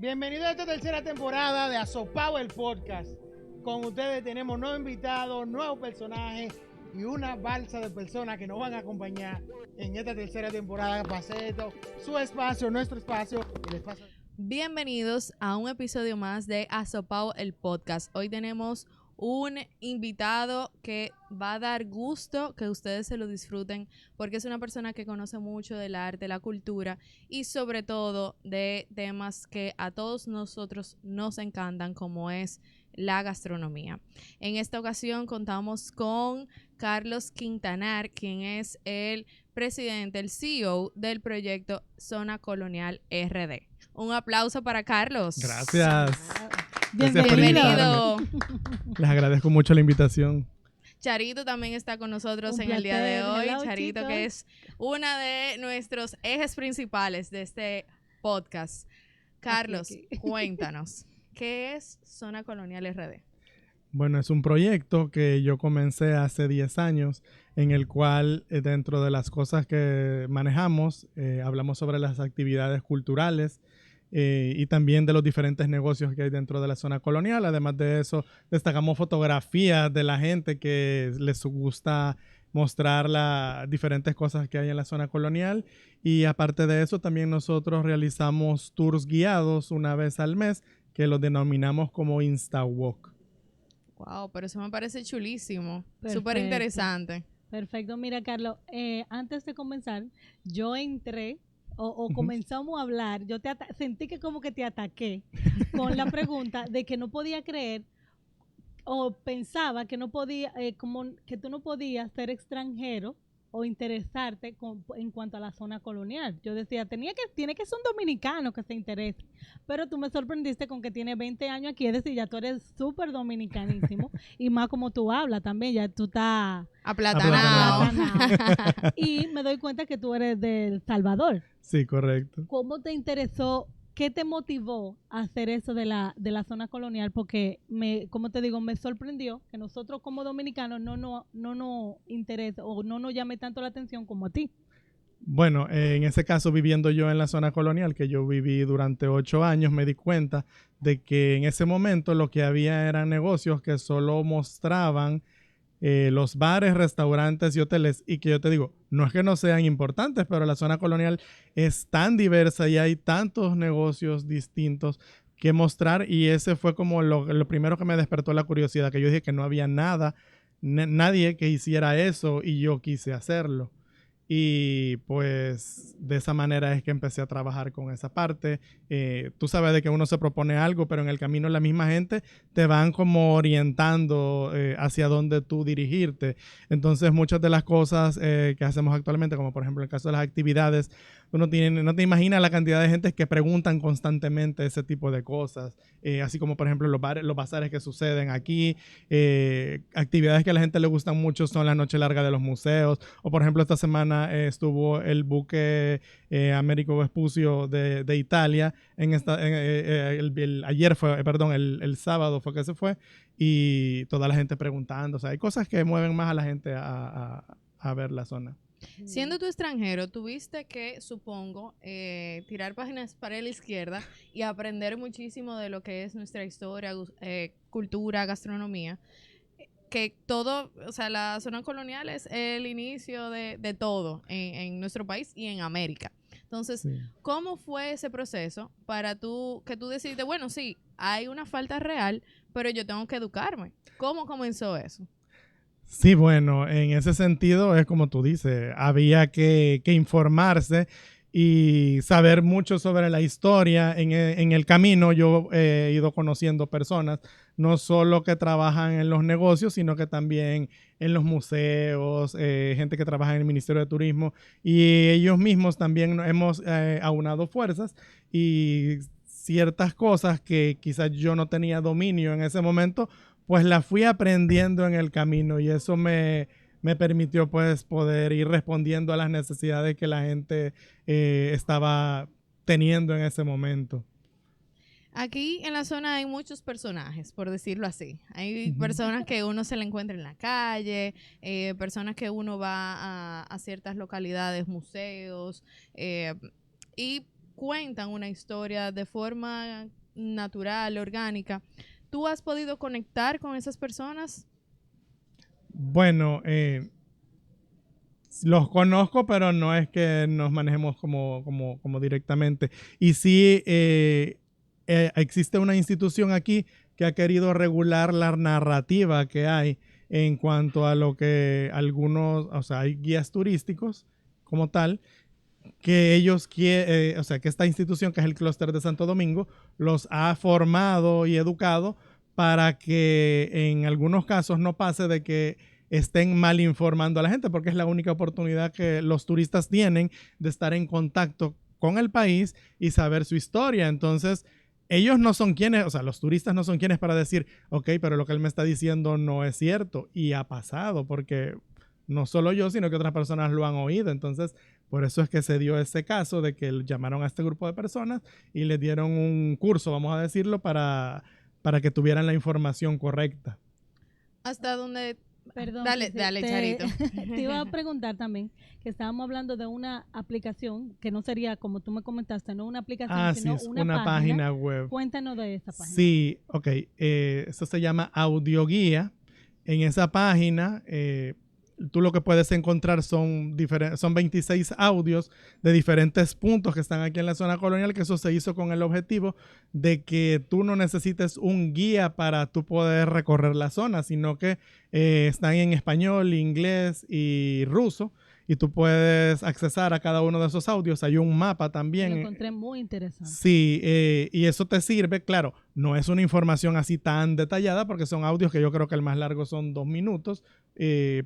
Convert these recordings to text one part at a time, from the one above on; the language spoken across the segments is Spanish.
Bienvenidos a esta tercera temporada de Asopao el Podcast. Con ustedes tenemos nuevos invitados, nuevos personajes y una balsa de personas que nos van a acompañar en esta tercera temporada para hacer esto, su espacio, nuestro espacio, el espacio. Bienvenidos a un episodio más de Asopao el Podcast. Hoy tenemos un invitado que va a dar gusto que ustedes se lo disfruten porque es una persona que conoce mucho del arte, la cultura y sobre todo de temas que a todos nosotros nos encantan, como es la gastronomía. En esta ocasión contamos con Carlos Quintanar, quien es el presidente, el CEO del proyecto Zona Colonial RD. Un aplauso para Carlos. Gracias. Bienvenido. Les agradezco mucho la invitación. Charito también está con nosotros en el día de hoy. Hello, Charito, chicos. que es una de nuestros ejes principales de este podcast. Carlos, cuéntanos, ¿qué es Zona Colonial RD? Bueno, es un proyecto que yo comencé hace 10 años, en el cual dentro de las cosas que manejamos, hablamos sobre las actividades culturales y también de los diferentes negocios que hay dentro de la zona colonial. Además de eso, destacamos fotografías de la gente que les gusta mostrar las diferentes cosas que hay en la zona colonial. Y aparte de eso, también nosotros realizamos tours guiados una vez al mes, que los denominamos como InstaWalk. Wow, pero eso me parece chulísimo, Perfecto. súper interesante. Perfecto, mira Carlos, antes de comenzar, yo entré o comenzamos a hablar, yo sentí que como que te ataqué con la pregunta de que no podía creer o pensaba que no podía, como que tú no podías ser extranjero o interesarte en cuanto a la zona colonial. Yo decía, tiene que ser un dominicano que se interese, pero tú me sorprendiste con que tiene 20 años aquí, es decir, ya tú eres súper dominicanísimo y más como tú hablas también, ya tú estás Aplatanado. aplatanado. Y me doy cuenta que tú eres del Salvador. Sí, correcto. ¿Cómo te interesó? ¿Qué te motivó a hacer eso de la zona colonial? Porque, como te digo, me sorprendió que nosotros como dominicanos no nos interesa o no nos llame tanto la atención como a ti. Bueno, en ese caso, viviendo yo en la zona colonial, que yo viví durante 8 años, me di cuenta de que en ese momento lo que había eran negocios que solo mostraban los bares, restaurantes y hoteles, y que yo te digo, no es que no sean importantes, pero la zona colonial es tan diversa y hay tantos negocios distintos que mostrar, y ese fue como lo primero que me despertó la curiosidad, que yo dije que no había nadie que hiciera eso y yo quise hacerlo. Y pues de esa manera es que empecé a trabajar con esa parte. Tú sabes de que uno se propone algo, pero en el camino la misma gente te van como orientando hacia dónde tú dirigirte. Entonces muchas de las cosas que hacemos actualmente, como por ejemplo en el caso de las actividades, no te imaginas la cantidad de gente que preguntan constantemente ese tipo de cosas. Así como por ejemplo los bazares que suceden aquí. Actividades que a la gente le gustan mucho son la noche larga de los museos. O por ejemplo esta semana estuvo el buque Américo Vespucio de Italia. Ayer fue, perdón, el sábado fue que se fue, y toda la gente preguntando. O sea, hay cosas que mueven más a la gente a ver la zona. Siendo tú extranjero, tuviste que, supongo, tirar páginas para la izquierda y aprender muchísimo de lo que es nuestra historia, cultura, gastronomía. Que todo, o sea, la zona colonial es el inicio de todo en nuestro país y en América. Entonces, Sí. ¿cómo fue ese proceso para que tú decidiste, bueno, sí, hay una falta real, pero yo tengo que educarme? ¿Cómo comenzó eso? Sí, bueno, en ese sentido es como tú dices, había que informarse y saber mucho sobre la historia. En el camino yo he ido conociendo personas, no solo que trabajan en los negocios, sino que también en los museos, gente que trabaja en el Ministerio de Turismo, y ellos mismos también hemos aunado fuerzas, y ciertas cosas que quizás yo no tenía dominio en ese momento, pues la fui aprendiendo en el camino, y eso me permitió pues poder ir respondiendo a las necesidades que la gente estaba teniendo en ese momento. Aquí en la zona hay muchos personajes, por decirlo así. Hay personas que uno se le encuentra en la calle, personas que uno va a ciertas localidades, museos, y cuentan una historia de forma natural, orgánica. ¿Tú has podido conectar con esas personas? Bueno, los conozco, pero no es que nos manejemos como directamente. Y sí, existe una institución aquí que ha querido regular la narrativa que hay en cuanto a lo que algunos, o sea, hay guías turísticos como tal, que ellos quieren, o sea, que esta institución, que es el Clúster de Santo Domingo, los ha formado y educado para que en algunos casos no pase de que estén mal informando a la gente, porque es la única oportunidad que los turistas tienen de estar en contacto con el país y saber su historia. Entonces, ellos no son quienes, o sea, los turistas no son quienes para decir, ok, pero lo que él me está diciendo no es cierto. Y ha pasado, porque no solo yo, sino que otras personas lo han oído. Entonces, por eso es que se dio ese caso de que llamaron a este grupo de personas y les dieron un curso, vamos a decirlo, para que tuvieran la información correcta. Hasta donde... Perdón, Dale, Charito. Te iba a preguntar también, que estábamos hablando de una aplicación, que no sería, como tú me comentaste, no una aplicación, sino sí, es una página web. Cuéntanos de esa página. Sí, ok. Eso se llama Audioguía. En esa página, tú lo que puedes encontrar son 26 audios de diferentes puntos que están aquí en la zona colonial, que eso se hizo con el objetivo de que tú no necesites un guía para tú poder recorrer la zona, sino que están en español, inglés y ruso, y tú puedes accesar a cada uno de esos audios. Hay un mapa también. Lo encontré muy interesante. Sí, y eso te sirve, claro, no es una información así tan detallada porque son audios que yo creo que el más largo son 2 minutos,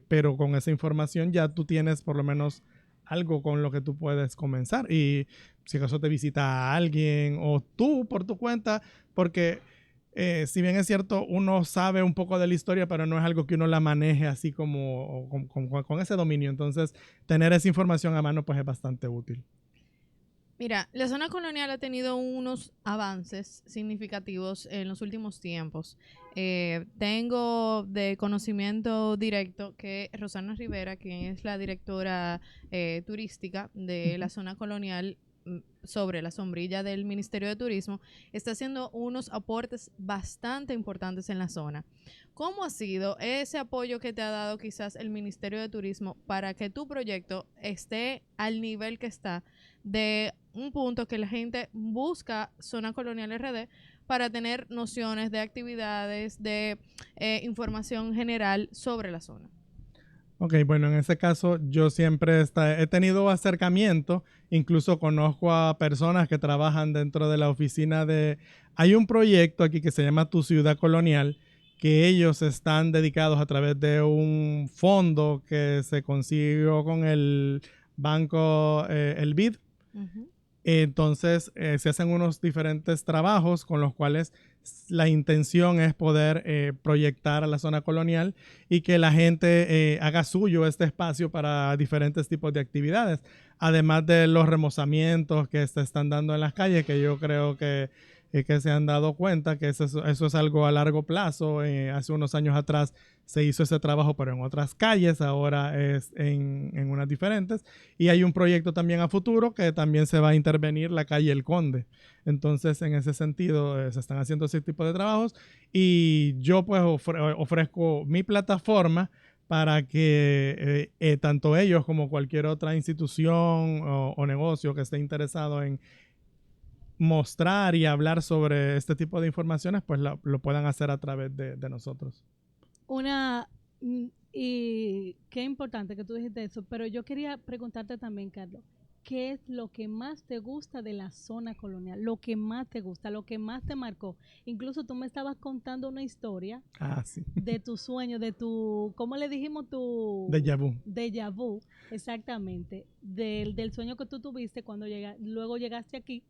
pero con esa información ya tú tienes por lo menos algo con lo que tú puedes comenzar. Y si acaso te visita alguien o tú por tu cuenta, porque si bien es cierto, uno sabe un poco de la historia, pero no es algo que uno la maneje así como con ese dominio. Entonces, tener esa información a mano pues es bastante útil. Mira, la zona colonial ha tenido unos avances significativos en los últimos tiempos. Tengo de conocimiento directo que Rosana Rivera, quien es la directora turística de la zona colonial, sobre la sombrilla del Ministerio de Turismo, está haciendo unos aportes bastante importantes en la zona. ¿Cómo ha sido ese apoyo que te ha dado quizás el Ministerio de Turismo para que tu proyecto esté al nivel que está, de un punto que la gente busca Zona Colonial RD para tener nociones de actividades, de información general sobre la zona? Ok, bueno, en ese caso yo siempre he tenido acercamiento, incluso conozco a personas que trabajan dentro de la oficina de... Hay un proyecto aquí que se llama Tu Ciudad Colonial, que ellos están dedicados a través de un fondo que se consiguió con el banco, el BID. Uh-huh. Entonces se hacen unos diferentes trabajos con los cuales la intención es poder proyectar a la zona colonial y que la gente haga suyo este espacio para diferentes tipos de actividades, además de los remozamientos que se están dando en las calles, que yo creo que se han dado cuenta que eso es algo a largo plazo. Hace unos años atrás se hizo ese trabajo, pero en otras calles, ahora es en unas diferentes. Y hay un proyecto también a futuro que también se va a intervenir la calle El Conde. Entonces, en ese sentido, se están haciendo ese tipo de trabajos. Y yo pues ofrezco mi plataforma para que tanto ellos como cualquier otra institución o negocio que esté interesado en mostrar y hablar sobre este tipo de informaciones, pues lo puedan hacer a través de nosotros. Y qué importante que tú dijiste eso, pero yo quería preguntarte también, Carlos, ¿qué es lo que más te gusta de la zona colonial? Lo que más te gusta, lo que más te marcó. Incluso tú me estabas contando una historia sí. de tu sueño, de tu, ¿cómo le dijimos? Tu déjà vu, exactamente, del sueño que tú tuviste cuando luego llegaste aquí.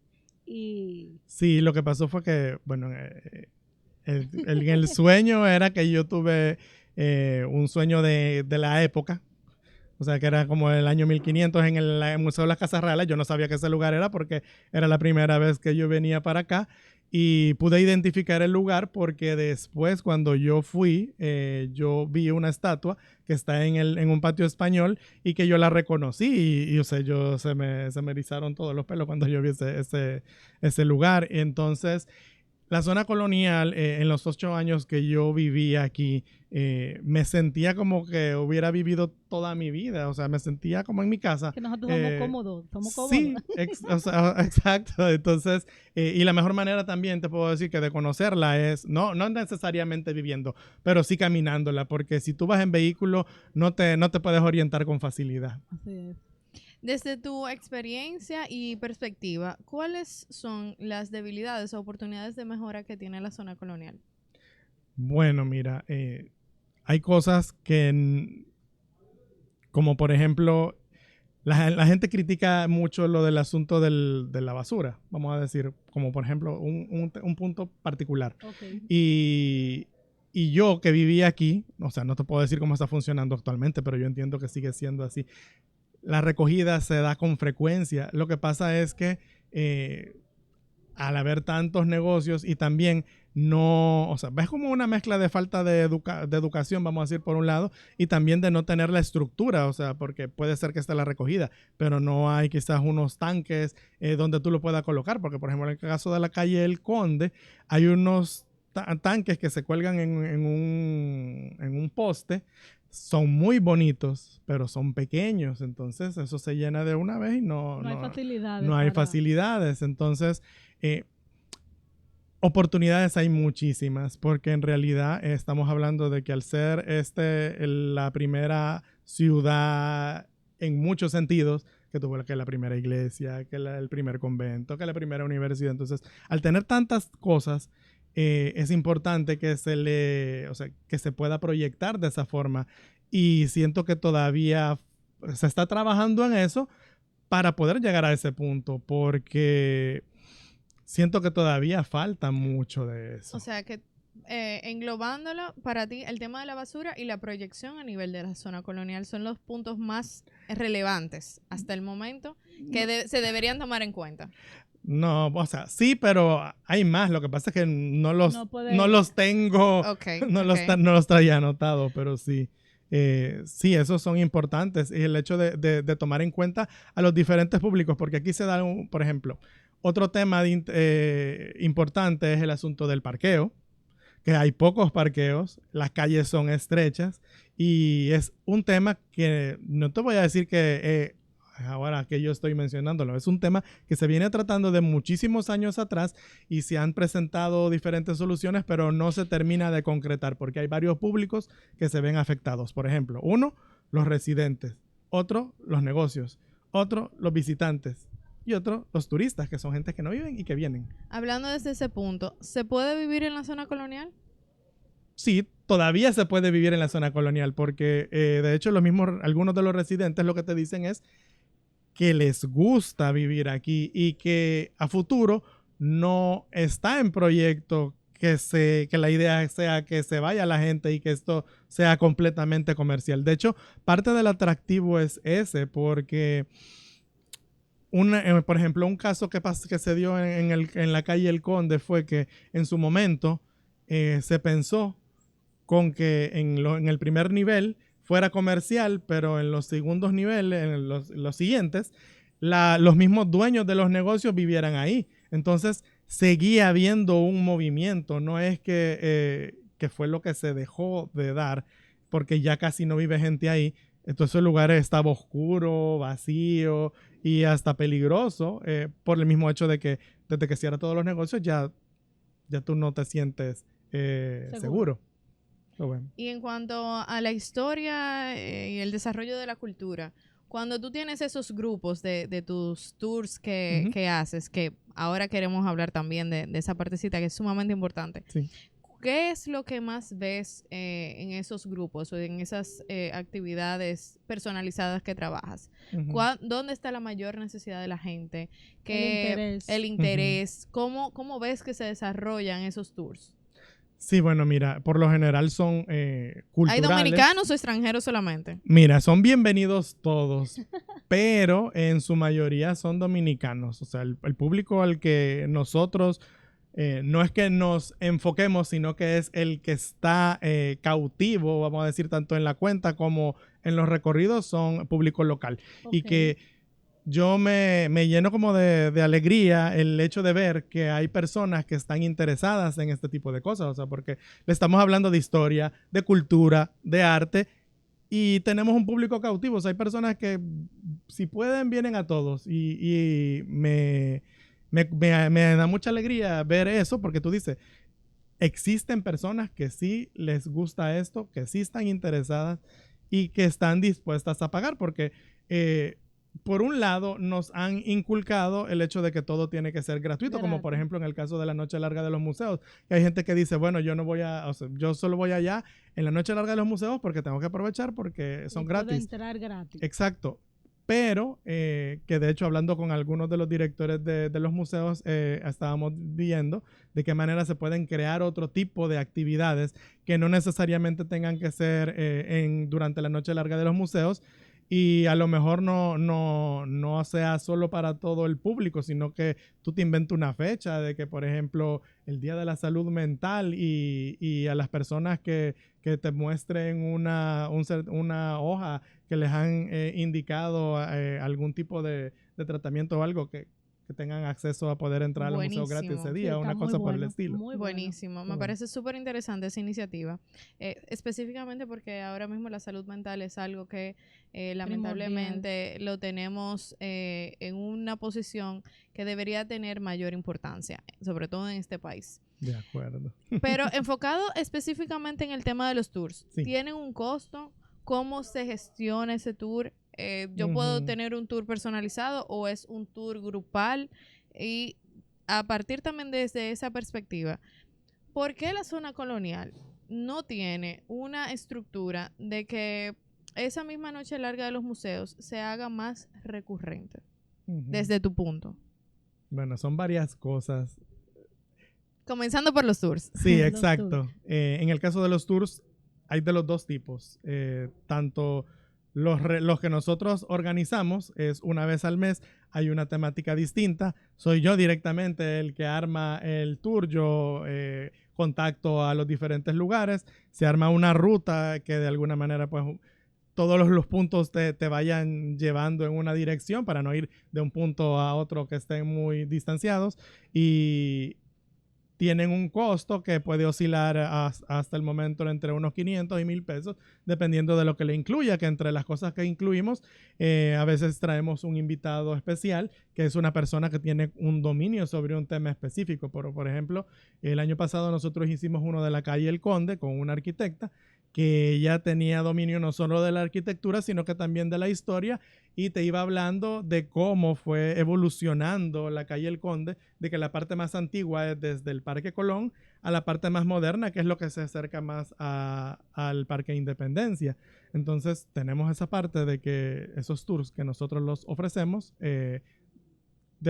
Y... Sí, lo que pasó fue que, bueno, el sueño era que yo tuve un sueño de la época, o sea, que era como el año 1500 en el Museo de las Casas Reales. Yo no sabía que ese lugar era porque era la primera vez que yo venía para acá y pude identificar el lugar porque después cuando yo fui, yo vi una estatua que está en un patio español y que yo la reconocí y o sea, se me erizaron todos los pelos cuando yo vi ese lugar. Entonces, la zona colonial, en los 8 años que yo viví aquí, me sentía como que hubiera vivido toda mi vida. O sea, me sentía como en mi casa. Que nosotros somos cómodos, Sí, o sea, exacto. Entonces, y la mejor manera también te puedo decir que de conocerla es, no necesariamente viviendo, pero sí caminándola, porque si tú vas en vehículo, no te puedes orientar con facilidad. Así es. Desde tu experiencia y perspectiva, ¿cuáles son las debilidades o oportunidades de mejora que tiene la zona colonial? Bueno, mira, hay cosas que, como por ejemplo, la gente critica mucho lo del asunto de la basura, vamos a decir, como por ejemplo un punto particular. Okay. Y yo que viví aquí, o sea, no te puedo decir cómo está funcionando actualmente, pero yo entiendo que sigue siendo así. La recogida se da con frecuencia. Lo que pasa es que al haber tantos negocios y también no, o sea, ves como una mezcla de falta de educación, vamos a decir, por un lado, y también de no tener la estructura, o sea, porque puede ser que esté la recogida, pero no hay quizás unos tanques donde tú lo puedas colocar, porque por ejemplo en el caso de la calle El Conde, hay unos tanques que se cuelgan en un poste. Son muy bonitos, pero son pequeños, entonces eso se llena de una vez y no hay facilidades. No hay facilidades, entonces oportunidades hay muchísimas, porque en realidad estamos hablando de que al ser la primera ciudad en muchos sentidos, que tuvo que la primera iglesia, que el primer convento, que la primera universidad, entonces al tener tantas cosas, es importante que que se pueda proyectar de esa forma y siento que todavía se está trabajando en eso para poder llegar a ese punto porque siento que todavía falta mucho de eso. O sea que englobándolo, para ti el tema de la basura y la proyección a nivel de la zona colonial son los puntos más relevantes hasta el momento que se deberían tomar en cuenta. No, o sea, sí, pero hay más. Lo que pasa es que no los tengo, no los traía anotados, pero sí. Sí, esos son importantes. Y el hecho de tomar en cuenta a los diferentes públicos, porque aquí se da, por ejemplo, otro tema importante es el asunto del parqueo, que hay pocos parqueos, las calles son estrechas y es un tema que no te voy a decir que ahora que yo estoy mencionándolo, es un tema que se viene tratando de muchísimos años atrás y se han presentado diferentes soluciones, pero no se termina de concretar porque hay varios públicos que se ven afectados. Por ejemplo, uno, los residentes, otro, los negocios, otro, los visitantes y otro, los turistas, que son gente que no viven y que vienen. Hablando desde ese punto, ¿se puede vivir en la zona colonial? Sí, todavía se puede vivir en la zona colonial porque de hecho algunos de los residentes lo que te dicen es que les gusta vivir aquí y que a futuro no está en proyecto que la idea sea que se vaya la gente y que esto sea completamente comercial. De hecho, parte del atractivo es ese, porque por ejemplo, un caso que se dio en la calle El Conde fue que en su momento se pensó con que en el primer nivel fuera comercial, pero en los segundos niveles, en los siguientes, los mismos dueños de los negocios vivieran ahí. Entonces, seguía habiendo un movimiento, no es que fue lo que se dejó de dar, porque ya casi no vive gente ahí. Entonces el lugar estaba oscuro, vacío y hasta peligroso, por el mismo hecho de que desde que cierran todos los negocios ya tú no te sientes seguro. Bueno. Y en cuanto a la historia y el desarrollo de la cultura, cuando tú tienes esos grupos de tus tours que haces, que ahora queremos hablar también de esa partecita que es sumamente importante, sí. ¿Qué es lo que más ves en esos grupos o en esas actividades personalizadas que trabajas? ¿Dónde está la mayor necesidad de la gente? El interés. ¿Cómo ves que se desarrollan esos tours? Sí, bueno, mira, por lo general son culturales. ¿Hay dominicanos o extranjeros solamente? Mira, son bienvenidos todos, pero en su mayoría son dominicanos. O sea, el público al que nosotros no es que nos enfoquemos, sino que es el que está cautivo, vamos a decir, tanto en la cuenta como en los recorridos, son público local. Y que yo me lleno como de alegría el hecho de ver que hay personas que están interesadas en este tipo de cosas, o sea, porque le estamos hablando de historia, de cultura, de arte, y tenemos un público cautivo. O sea, hay personas que si pueden vienen a todos y me da mucha alegría ver eso, porque tú dices, existen personas que sí les gusta esto, que sí están interesadas y que están dispuestas a pagar, porque por un lado nos han inculcado el hecho de que todo tiene que ser gratuito, como por ejemplo en el caso de la Noche Larga de los Museos, que hay gente que dice, bueno, yo no voy a, o sea, yo solo voy allá en la Noche Larga de los Museos porque tengo que aprovechar porque son gratis. Puedo entrar gratis. Exacto. Pero que de hecho hablando con algunos de los directores de los museos estábamos viendo de qué manera se pueden crear otro tipo de actividades que no necesariamente tengan que ser durante la Noche Larga de los Museos, y a lo mejor no sea solo para todo el público, sino que tú te inventas una fecha de que, por ejemplo, el Día de la Salud Mental y a las personas que te muestren una hoja que les han indicado algún tipo de tratamiento o algo que tengan acceso a poder entrar al museo gratis ese día, Sí, una cosa por el estilo. Muy buenísimo. Me parece súper interesante esa iniciativa, específicamente porque ahora mismo la salud mental es algo que lamentablemente lo tenemos en una posición que debería tener mayor importancia, sobre todo en este país. De acuerdo. Pero enfocado específicamente en el tema de los tours, sí. ¿Tienen un costo? ¿Cómo se gestiona ese tour? ¿Yo puedo tener un tour personalizado o es un tour grupal? Y a partir también desde esa perspectiva, ¿por qué la zona colonial no tiene una estructura de que esa misma Noche Larga de los Museos se haga más recurrente? Desde tu punto. Bueno, son varias cosas. Comenzando por los tours. Sí, exacto. En el caso de los tours, hay de los dos tipos. Tanto los que nosotros organizamos es una vez al mes, hay una temática distinta. Soy yo directamente el que arma el tour. Yo contacto a los diferentes lugares. Se arma una ruta que de alguna manera pues todos los puntos te vayan llevando en una dirección para no ir de un punto a otro que estén muy distanciados. Y tienen un costo que puede oscilar hasta el momento entre unos 500 y 1,000 pesos, dependiendo de lo que le incluya, que entre las cosas que incluimos, a veces traemos un invitado especial, que es una persona que tiene un dominio sobre un tema específico. Por ejemplo, el año pasado nosotros hicimos uno de la calle El Conde con una arquitecta, que ya tenía dominio no solo de la arquitectura, sino que también de la historia, y te iba hablando de cómo fue evolucionando la calle El Conde, de que la parte más antigua es desde el Parque Colón a la parte más moderna, que es lo que se acerca más al Parque Independencia. Entonces tenemos esa parte de que esos tours que nosotros los ofrecemos de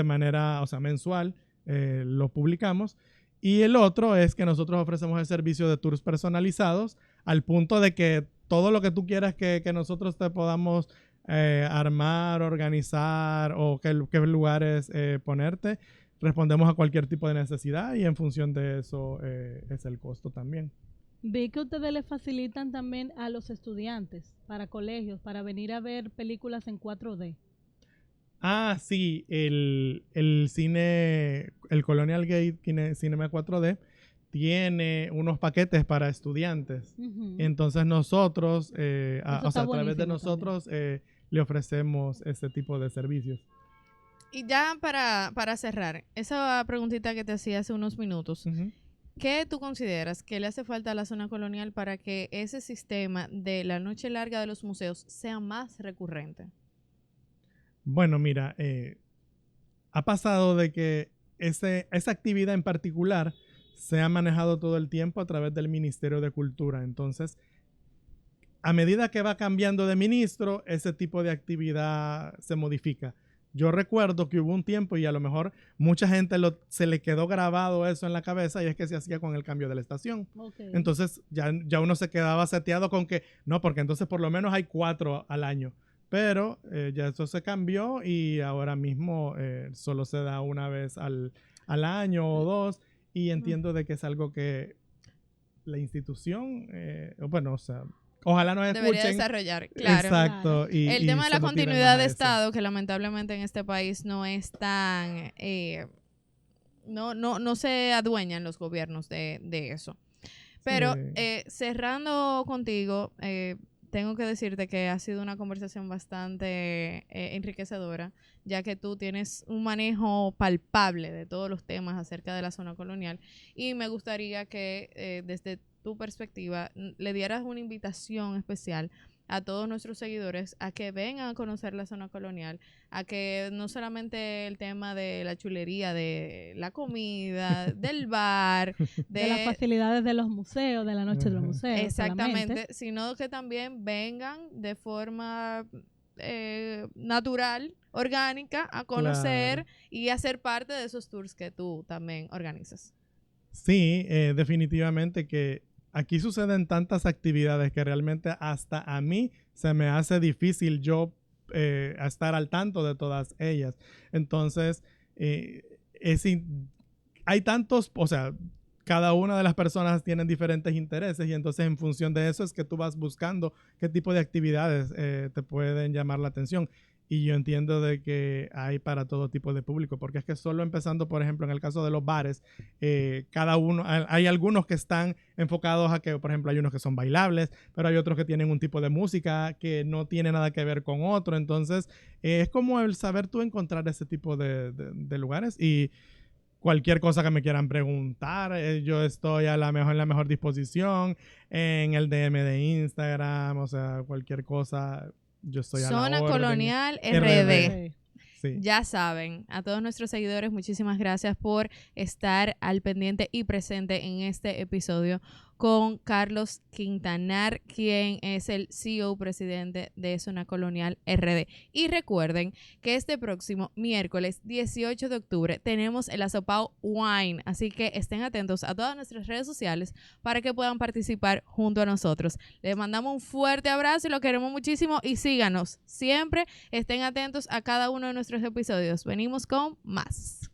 manera, o sea, mensual, lo publicamos. Y el otro es que nosotros ofrecemos el servicio de tours personalizados al punto de que todo lo que tú quieras que nosotros te podamos armar, organizar o qué lugares ponerte, respondemos a cualquier tipo de necesidad y en función de eso es el costo también. Vi que ustedes le facilitan también a los estudiantes para colegios, para venir a ver películas en 4D. Ah, sí, el cine, el Colonial Gate Cinema 4D tiene unos paquetes para estudiantes. Entonces nosotros, a través de nosotros, le ofrecemos este tipo de servicios. Y ya para cerrar, esa preguntita que te hacía hace unos minutos, ¿qué tú consideras que le hace falta a la zona colonial para que ese sistema de la Noche Larga de los Museos sea más recurrente? Bueno, mira, ha pasado de que esa actividad en particular se ha manejado todo el tiempo a través del Ministerio de Cultura. Entonces, a medida que va cambiando de ministro, ese tipo de actividad se modifica. Yo recuerdo que hubo un tiempo y a lo mejor mucha gente se le quedó grabado eso en la cabeza, y es que se hacía con el cambio de la estación. Entonces, ya uno se quedaba seteado con que, no, porque entonces por lo menos hay 4 al año. Pero ya eso se cambió y ahora mismo solo se da una vez al año o 2. y entiendo de que es algo que la institución, bueno, o sea, ojalá nos Debería escuchen. desarrollar, claro. Exacto. El tema de la solo tiren continuidad más de a eso. Estado, que lamentablemente en este país no es tan... no se adueñan los gobiernos de eso. Pero Sí. cerrando contigo, tengo que decirte que ha sido una conversación bastante enriquecedora, ya que tú tienes un manejo palpable de todos los temas acerca de la zona colonial, y me gustaría que desde tu perspectiva le dieras una invitación especial a todos nuestros seguidores a que vengan a conocer la zona colonial, a que no solamente el tema de la chulería, de la comida, del bar, De las facilidades de los museos, de la noche de los Ajá. museos. exactamente, solamente. sino que también vengan de forma natural, orgánica, a conocer Claro. y a ser parte de esos tours que tú también organizas. Sí, definitivamente que aquí suceden tantas actividades que realmente hasta a mí se me hace difícil yo estar al tanto de todas ellas. Entonces, hay tantos, o sea, cada una de las personas tienen diferentes intereses y entonces en función de eso es que tú vas buscando qué tipo de actividades te pueden llamar la atención. Y yo entiendo de que hay para todo tipo de público, porque es que solo empezando, por ejemplo, en el caso de los bares, cada uno, hay algunos que están enfocados a que, por ejemplo, hay unos que son bailables, pero hay otros que tienen un tipo de música que no tiene nada que ver con otro. Entonces, es como el saber tú encontrar ese tipo de lugares y cualquier cosa que me quieran preguntar, yo estoy en la mejor disposición en el DM de Instagram, o sea, cualquier cosa, yo estoy a la Zona orden. Colonial RD. RD. Sí. Ya saben, a todos nuestros seguidores, muchísimas gracias por estar al pendiente y presente en este episodio con Carlos Quintanar, quien es el CEO presidente de Zona Colonial RD. Y recuerden que este próximo miércoles 18 de octubre tenemos el Asopao Wine, así que estén atentos a todas nuestras redes sociales para que puedan participar junto a nosotros. Les mandamos un fuerte abrazo y lo queremos muchísimo, y síganos siempre, estén atentos a cada uno de nuestros episodios. Venimos con más.